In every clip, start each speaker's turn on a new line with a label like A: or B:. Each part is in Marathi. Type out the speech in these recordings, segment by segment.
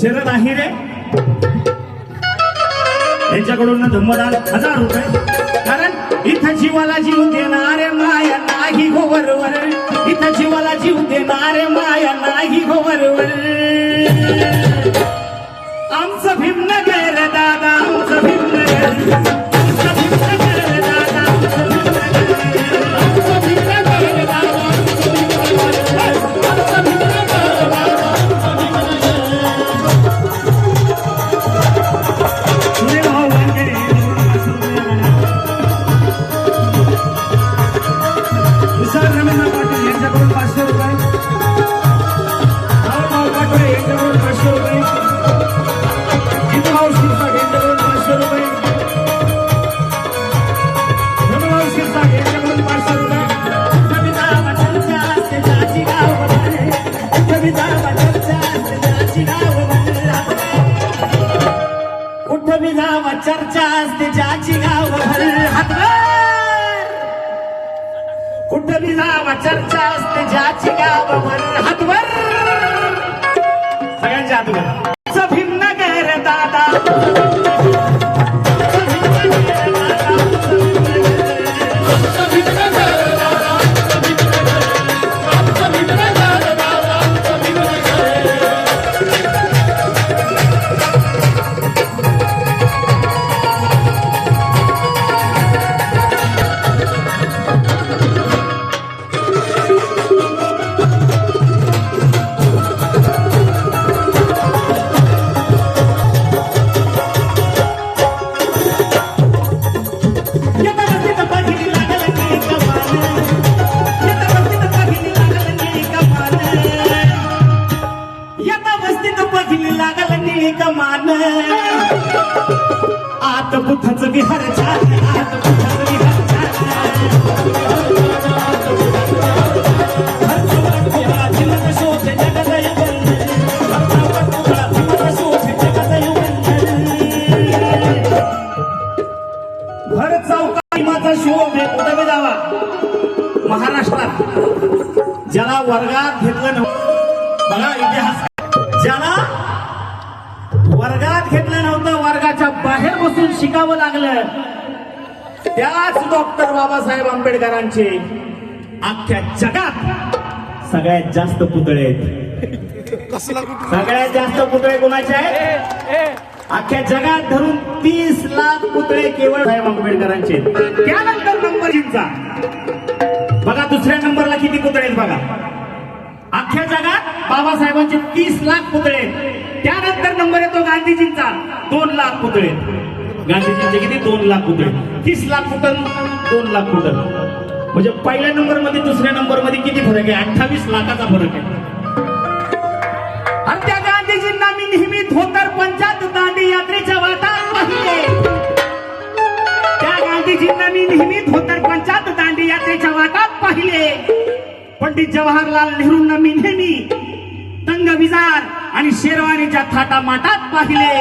A: शरद आहिरे यांच्याकडून धम्मदान 1000 रुपये. कारण इथं जीवाला जीव देणारे माया नाही हो वरवर, इथं जीवाला जीव देणारे माया नाही हो वरवर. आमचं भीमनगर दादा, आमचं भीमनगर, आमचं भीमनगर दादा, आमचं भीमनगर, आमचं भीमनगर दादा, आमचं भीमनगर. चर्चा असते ज्याची गावभर हातवर, कुठं बी जावा चर्चा असते ज्याची गावभर हातवर. सगळ्यांच्या हातवर भीमनगर दादा, आत बुद्धाचं विहार छान, आत बुद्धाचं विहार भर चौका माझा शोभ आहे. कुठं बी जावा महाराष्ट्रात ज्याला वर्गात घेतलं नव्हतं, बघा इतिहास, ज्याला वर्गात घेतलं नव्हतं, वर्गाच्या बाहेर बसून शिकावं लागलं, त्याच डॉक्टर बाबासाहेब आंबेडकरांचे अख्ख्या जगात सगळ्यात जास्त पुतळे आहेत. सगळ्यात जास्त पुतळे कोणाचे आहेत? अख्ख्या जगात धरून 30 लाख पुतळे केवळ साहेब आंबेडकरांचे. त्यानंतर नंबरचा बघा, दुसऱ्या नंबरला किती पुतळे आहेत बघा. अख्ख्या जगात बाबासाहेबांचे 30 लाख पुतळे. त्यानंतर नंबर येतो गांधीजींचा, 2 लाख पुतळे. गांधीजींचे किती? 2 लाख पुतळे. 30 लाख कुठं, 2 लाख कुठं. म्हणजे पहिल्या नंबर मध्ये दुसऱ्या नंबर मध्ये किती फरक आहे? 28 लाखाचा फरक आहे. आणि त्या गांधीजींना मी नेहमी धोतर पंचायत दांडी यात्रेच्या वाटात पाहिले. त्या गांधीजींना मी नेहमी धोतर पंचायत दांडी यात्रेच्या वाटात पाहिले. पंडित जवाहरलाल नेहरूंना मी नेहमी तंग विजार आणि शेरवानीच्या थाटा माटात पाहिले.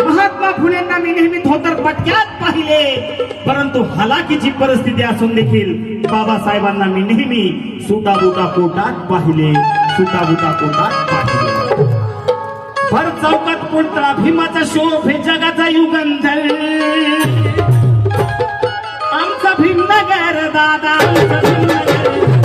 A: महात्मा फुलेंना मी नेहमी धोतर पटक्यात पाहिले. परंतु हलाखीची परिस्थिती असून देखील बाबासाहेबांना मी नेहमी सुटाबुटा कोटात पाहिले. सुटाबुटा कोटात पाहिले. भर चौकात कोणता भीमाचा शोभ हे जगाचा युगंधर. आमचा भीमनगर दादा, आमचा भीमनगर.